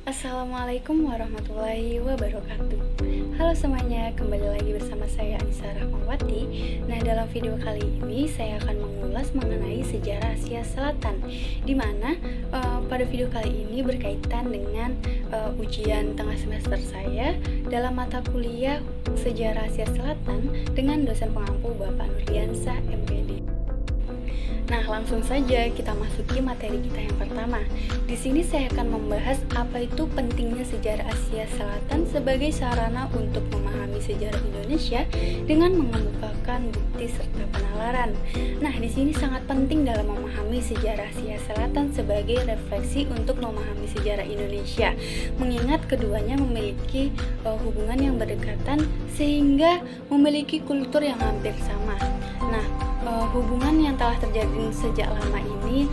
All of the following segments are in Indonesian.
Assalamualaikum warahmatullahi wabarakatuh. Halo semuanya, kembali lagi bersama saya Anissa Rahmawati. Nah, dalam video kali ini saya akan mengulas mengenai sejarah Asia Selatan, di mana pada video kali ini berkaitan dengan ujian tengah semester saya dalam mata kuliah Sejarah Asia Selatan dengan dosen pengampu Bapak Nurdiansah MPD. Nah, langsung saja kita masuki materi kita yang pertama. Di sini saya akan membahas apa itu pentingnya sejarah Asia Selatan sebagai sarana untuk memahami sejarah Indonesia dengan mengemukakan bukti serta penalaran. Nah, di sini sangat penting dalam memahami sejarah Asia Selatan sebagai refleksi untuk memahami sejarah Indonesia, mengingat keduanya memiliki hubungan yang berdekatan sehingga memiliki kultur yang hampir sama. Nah, hubungan yang telah terjadi sejak lama ini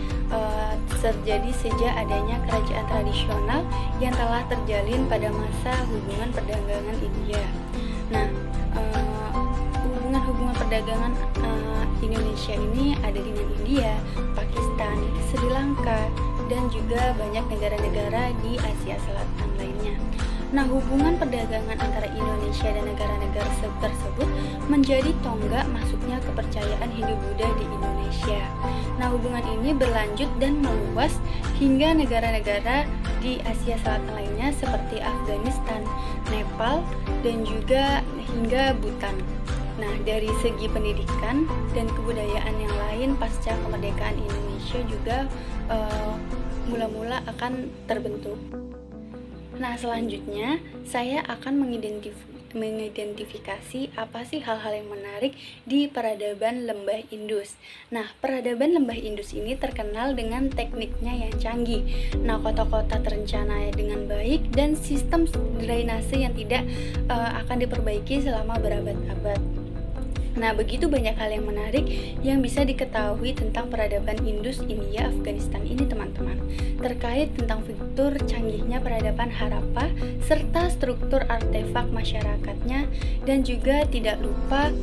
terjadi sejak adanya kerajaan tradisional yang telah terjalin pada masa hubungan perdagangan India. Nah, hubungan perdagangan Indonesia ini ada dengan India, Pakistan, Sri Lanka, dan juga banyak negara-negara di Asia Selatan lainnya. Nah, hubungan perdagangan antara Indonesia dan negara-negara tersebut menjadi tonggak masuknya kepercayaan Hindu-Buddha di Indonesia. Nah, hubungan ini berlanjut dan meluas hingga negara-negara di Asia Selatan lainnya seperti Afghanistan, Nepal, dan juga hingga Bhutan. Nah, dari segi pendidikan dan kebudayaan yang lain pasca kemerdekaan Indonesia juga mula-mula akan terbentuk. Nah, selanjutnya saya akan mengidentifikasi apa sih hal-hal yang menarik di peradaban Lembah Indus. Nah, peradaban Lembah Indus ini terkenal dengan tekniknya yang canggih. Nah, kota-kota terencana dengan baik dan sistem drainase yang tidak akan diperbaiki selama berabad-abad. Nah, begitu banyak hal yang menarik yang bisa diketahui tentang peradaban Indus, India, Afghanistan ini, teman-teman. Terkait tentang fitur canggihnya peradaban Harappa serta struktur artefak masyarakatnya, dan juga tidak lupa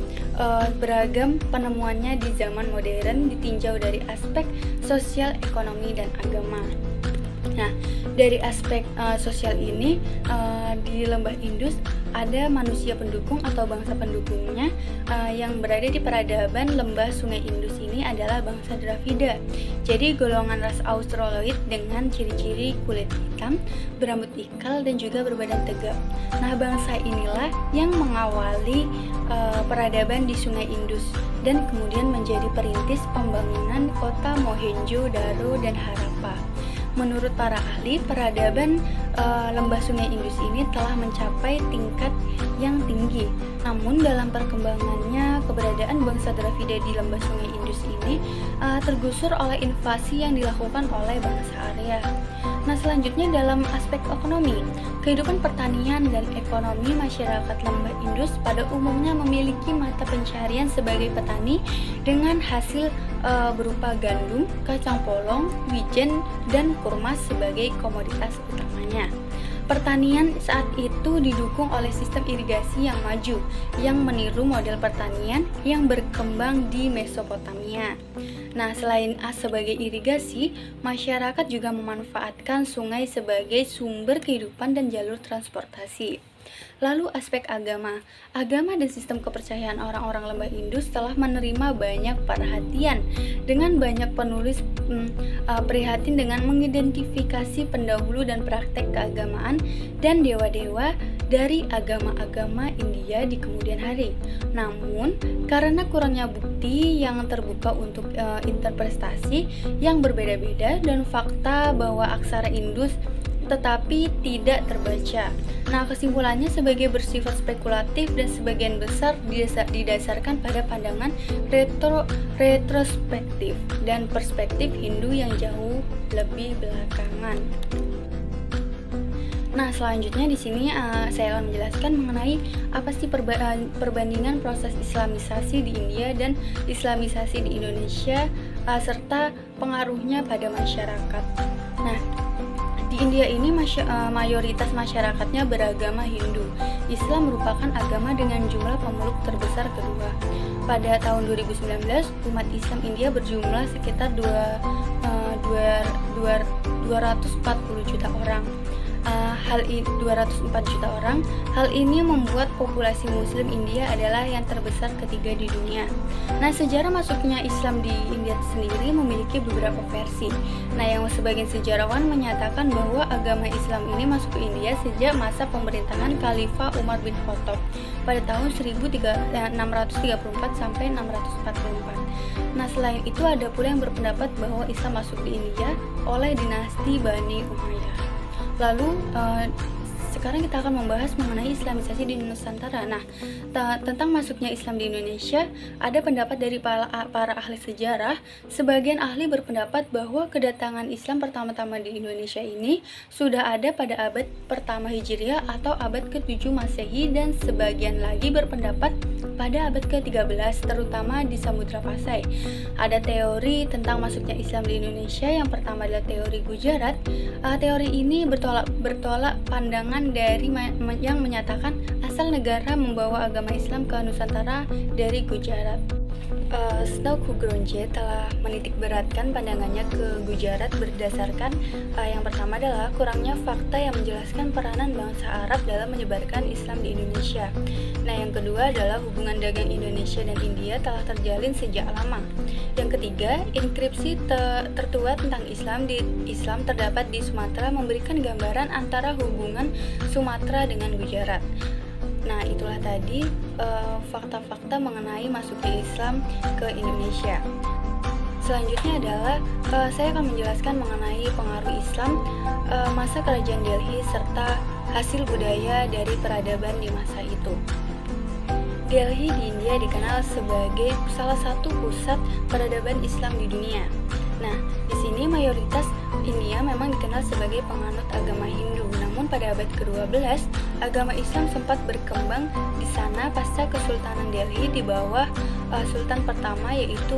beragam penemuannya di zaman modern ditinjau dari aspek sosial, ekonomi, dan agama. Nah, dari aspek sosial ini di Lembah Indus ada manusia pendukung atau bangsa pendukungnya yang berada di peradaban lembah Sungai Indus ini adalah bangsa Dravida. Jadi golongan ras Australoid dengan ciri-ciri kulit hitam, berambut ikal, dan juga berbadan tegap. Nah, bangsa inilah yang mengawali peradaban di Sungai Indus dan kemudian menjadi perintis pembangunan kota Mohenjo-daro dan Harappa. Menurut para ahli, peradaban lembah Sungai Indus ini telah mencapai tingkat yang tinggi. Namun dalam perkembangannya, keberadaan bangsa Dravida di lembah Sungai Indus ini tergusur oleh invasi yang dilakukan oleh bangsa Arya. Nah, selanjutnya dalam aspek ekonomi, kehidupan pertanian dan ekonomi masyarakat lembah Indus pada umumnya memiliki mata pencaharian sebagai petani dengan hasil berupa gandum, kacang polong, wijen, dan kurma sebagai komoditas utamanya. Pertanian saat itu didukung oleh sistem irigasi yang maju yang meniru model pertanian yang berkembang di Mesopotamia. Nah, selain sebagai irigasi, masyarakat juga memanfaatkan sungai sebagai sumber kehidupan dan jalur transportasi. Lalu aspek agama dan sistem kepercayaan orang-orang lembah Indus telah menerima banyak perhatian dengan banyak penulis prihatin dengan mengidentifikasi pendahulu dan praktek keagamaan dan dewa-dewa dari agama-agama India di kemudian hari. Namun, karena kurangnya bukti yang terbuka untuk interpretasi yang berbeda-beda dan fakta bahwa aksara Indus tetapi tidak terbaca. Nah, kesimpulannya sebagai bersifat spekulatif dan sebagian besar didasarkan pada pandangan retrospektif dan perspektif Hindu yang jauh lebih belakangan. Nah, selanjutnya di sini saya akan menjelaskan mengenai apa sih perbandingan proses Islamisasi di India dan Islamisasi di Indonesia serta pengaruhnya pada masyarakat. Nah, di India ini mayoritas masyarakatnya beragama Hindu. Islam merupakan agama dengan jumlah pemeluk terbesar kedua. Pada tahun 2019, umat Islam India berjumlah sekitar 240 juta orang. hal ini 204 juta orang. Hal ini membuat populasi Muslim India adalah yang terbesar ketiga di dunia. Nah, sejarah masuknya Islam di India sendiri memiliki beberapa versi. Nah, yang sebagian sejarawan menyatakan bahwa agama Islam ini masuk ke India sejak masa pemerintahan Khalifah Umar bin Khattab pada tahun 634 sampai 644. Nah, selain itu ada pula yang berpendapat bahwa Islam masuk di India oleh dinasti Bani Umayyah. Lalu sekarang kita akan membahas mengenai Islamisasi di Nusantara. Nah, tentang masuknya Islam di Indonesia, ada pendapat dari para ahli sejarah. Sebagian ahli berpendapat bahwa kedatangan Islam pertama-tama di Indonesia ini sudah ada pada abad pertama Hijriah atau abad ke-7 Masehi, dan sebagian lagi berpendapat pada abad ke-13, terutama di Samudra Pasai. Ada teori tentang masuknya Islam di Indonesia. Yang pertama adalah teori Gujarat. Teori ini bertolak pandangan dari yang menyatakan asal negara membawa agama Islam ke Nusantara dari Gujarat. Snow Kugronje telah menitik beratkan pandangannya ke Gujarat berdasarkan yang pertama adalah kurangnya fakta yang menjelaskan peranan bangsa Arab dalam menyebarkan Islam di Indonesia. Nah, yang kedua adalah hubungan dagang Indonesia dan India telah terjalin sejak lama. Yang ketiga, inskripsi tertua tentang Islam terdapat di Sumatera memberikan gambaran antara hubungan Sumatera dengan Gujarat. Nah, itulah tadi fakta-fakta mengenai masuknya Islam ke Indonesia. Selanjutnya adalah saya akan menjelaskan mengenai pengaruh Islam, masa kerajaan Delhi, serta hasil budaya dari peradaban di masa itu. Delhi di India dikenal sebagai salah satu pusat peradaban Islam di dunia. Nah, di sini mayoritas India memang dikenal sebagai penganut agama Hindu. Namun pada abad ke-12, agama Islam sempat berkembang di sana pasca Kesultanan Delhi di bawah Sultan pertama, yaitu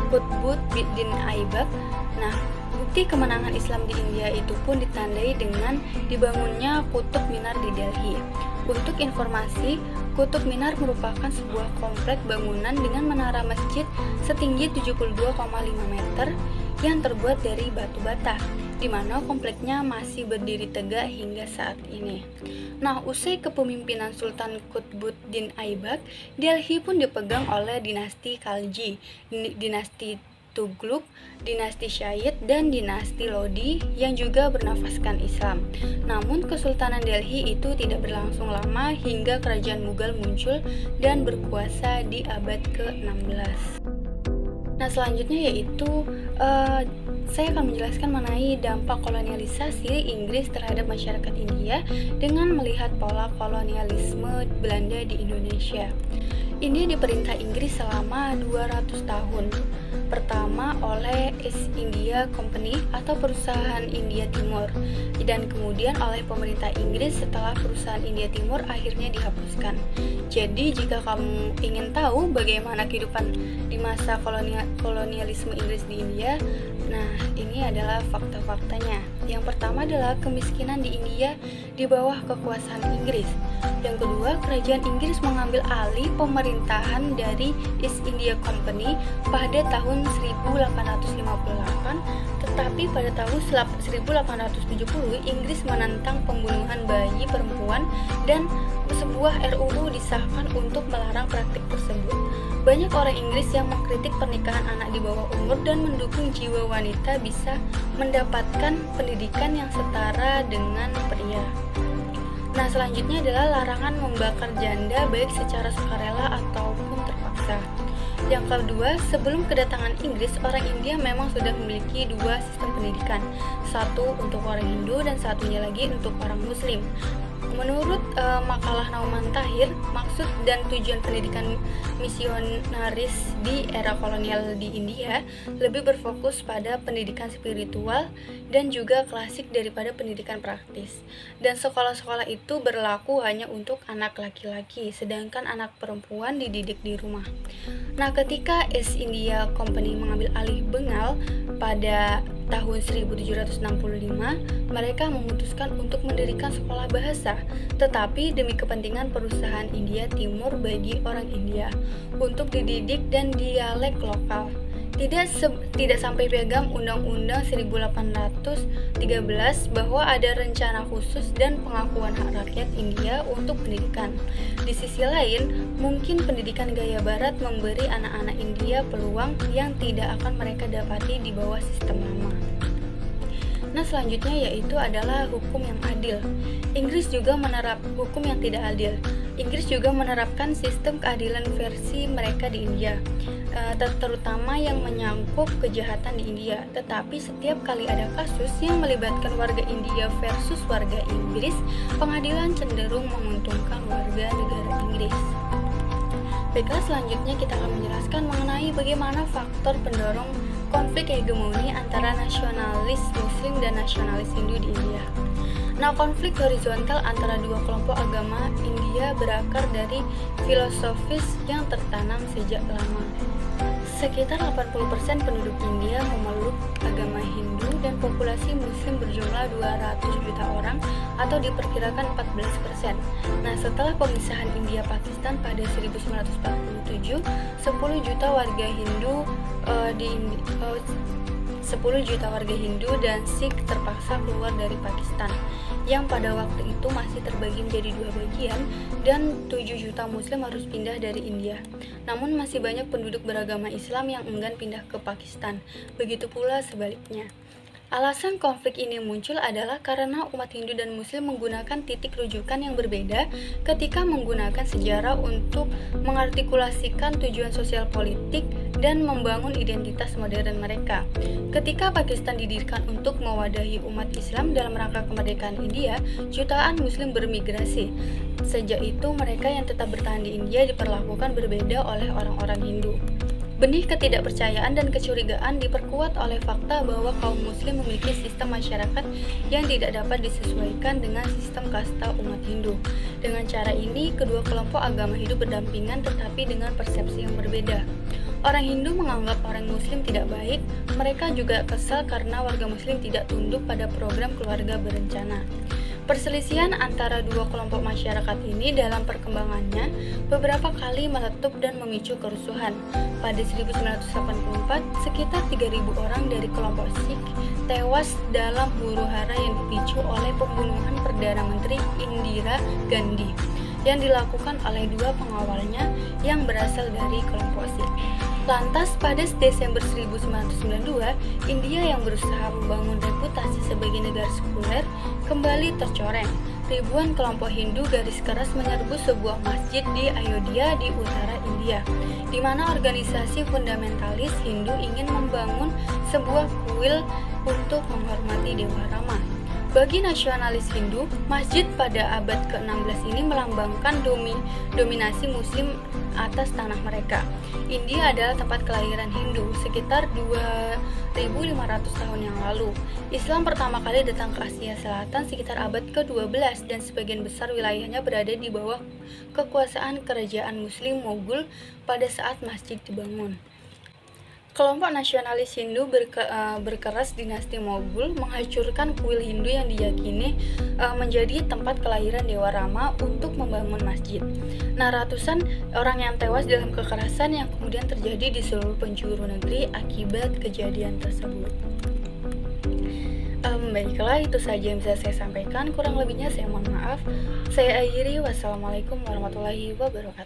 Qutbuddin Aibak. Nah, bukti kemenangan Islam di India itu pun ditandai dengan dibangunnya Qutub Minar di Delhi. Untuk informasi, Qutub Minar merupakan sebuah komplek bangunan dengan menara masjid setinggi 72,5 meter yang terbuat dari batu bata, di mana kompleknya masih berdiri tegak hingga saat ini. Nah, usai kepemimpinan Sultan Qutbuddin Aibak, Delhi pun dipegang oleh dinasti Khalji, dinasti Tughlaq, dinasti Syed, dan dinasti Lodi yang juga bernafaskan Islam. Namun Kesultanan Delhi itu tidak berlangsung lama hingga kerajaan Mughal muncul dan berkuasa di abad ke-16. Nah, selanjutnya yaitu saya akan menjelaskan mengenai dampak kolonialisasi Inggris terhadap masyarakat India dengan melihat pola kolonialisme Belanda di Indonesia. India diperintah Inggris selama 200 tahun. Pertama oleh East India Company atau perusahaan India Timur, dan kemudian oleh pemerintah Inggris setelah perusahaan India Timur akhirnya dihapuskan. Jadi jika kamu ingin tahu bagaimana kehidupan di masa kolonialisme Inggris di India, nah ini adalah fakta-faktanya. Yang pertama adalah kemiskinan di India di bawah kekuasaan Inggris. Yang kedua, kerajaan Inggris mengambil alih pemerintahan dari East India Company pada tahun 1858, tetapi pada tahun 1870 Inggris menentang pembunuhan bayi perempuan dan sebuah RUU disahkan untuk melarang praktik tersebut. Banyak orang Inggris yang mengkritik pernikahan anak di bawah umur dan mendukung jiwa wanita bisa mendapatkan pendidikan yang setara dengan pria. Nah, selanjutnya adalah larangan membakar janda baik secara sukarela ataupun terpaksa. Yang kedua, sebelum kedatangan Inggris, orang India memang sudah memiliki dua sistem pendidikan, satu untuk orang Hindu dan satunya lagi untuk orang Muslim. Menurut makalah Nauman Tahir, maksud dan tujuan pendidikan misionaris di era kolonial di India lebih berfokus pada pendidikan spiritual dan juga klasik daripada pendidikan praktis. Dan sekolah-sekolah itu berlaku hanya untuk anak laki-laki, sedangkan anak perempuan dididik di rumah. Nah, ketika East India Company mengambil alih Bengal pada tahun 1765, mereka memutuskan untuk mendirikan sekolah bahasa, tetapi demi kepentingan perusahaan India Timur bagi orang India untuk dididik dan dialek lokal. Tidak sampai piagam Undang-Undang 1813 bahwa ada rencana khusus dan pengakuan hak rakyat India untuk pendidikan. Di sisi lain, mungkin pendidikan gaya barat memberi anak-anak India peluang yang tidak akan mereka dapati di bawah sistem lama. Nah, selanjutnya yaitu adalah hukum yang adil. Inggris juga hukum yang tidak adil. Inggris juga menerapkan sistem keadilan versi mereka di India, terutama yang menyangkut kejahatan di India. Tetapi setiap kali ada kasus yang melibatkan warga India versus warga Inggris, pengadilan cenderung menguntungkan warga negara Inggris. Baiklah, selanjutnya kita akan menjelaskan mengenai bagaimana faktor pendorong konflik hegemoni antara nasionalis Muslim dan nasionalis Hindu di India. Nah, konflik horizontal antara dua kelompok agama India berakar dari filosofis yang tertanam sejak lama. Sekitar 80% penduduk India memeluk agama Hindu dan populasi Muslim berjumlah 200 juta orang atau diperkirakan 14%. Nah, setelah pemisahan India-Pakistan pada 1947, 10 juta warga Hindu dan Sikh terpaksa keluar dari Pakistan, yang pada waktu itu masih terbagi menjadi dua bagian, dan 7 juta Muslim harus pindah dari India. Namun masih banyak penduduk beragama Islam yang enggan pindah ke Pakistan, begitu pula sebaliknya. Alasan konflik ini muncul adalah karena umat Hindu dan Muslim menggunakan titik rujukan yang berbeda ketika menggunakan sejarah untuk mengartikulasikan tujuan sosial politik dan membangun identitas modern mereka. Ketika Pakistan didirikan untuk mewadahi umat Islam dalam rangka kemerdekaan India, jutaan Muslim bermigrasi. Sejak itu, mereka yang tetap bertahan di India diperlakukan berbeda oleh orang-orang Hindu. Benih ketidakpercayaan dan kecurigaan diperkuat oleh fakta bahwa kaum Muslim memiliki sistem masyarakat yang tidak dapat disesuaikan dengan sistem kasta umat Hindu. Dengan cara ini, kedua kelompok agama hidup berdampingan tetapi dengan persepsi yang berbeda. Orang Hindu menganggap orang Muslim tidak baik. Mereka juga kesal karena warga Muslim tidak tunduk pada program keluarga berencana. Perselisihan antara dua kelompok masyarakat ini dalam perkembangannya beberapa kali meletup dan memicu kerusuhan. Pada 1984, sekitar 3.000 orang dari kelompok Sikh tewas dalam huru-hara yang dipicu oleh pembunuhan Perdana Menteri Indira Gandhi yang dilakukan oleh dua pengawalnya yang berasal dari kelompok Sikh. Lantas pada Desember 1992, India yang berusaha membangun reputasi sebagai negara sekuler kembali tercoreng. Ribuan kelompok Hindu garis keras menyerbu sebuah masjid di Ayodhya di utara India, di mana organisasi fundamentalis Hindu ingin membangun sebuah kuil untuk menghormati Dewa Rama. Bagi nasionalis Hindu, masjid pada abad ke-16 ini melambangkan dominasi Muslim atas tanah mereka. India adalah tempat kelahiran Hindu sekitar 2.500 tahun yang lalu. Islam pertama kali datang ke Asia Selatan sekitar abad ke-12 dan sebagian besar wilayahnya berada di bawah kekuasaan kerajaan Muslim Mogul pada saat masjid dibangun. Kelompok nasionalis Hindu berkeras dinasti Mogul menghancurkan kuil Hindu yang diyakini menjadi tempat kelahiran Dewa Rama untuk membangun masjid. Nah, ratusan orang yang tewas dalam kekerasan yang kemudian terjadi di seluruh penjuru negeri akibat kejadian tersebut. Baiklah, itu saja yang bisa saya sampaikan. Kurang lebihnya saya mohon maaf. Saya akhiri. Wassalamualaikum warahmatullahi wabarakatuh.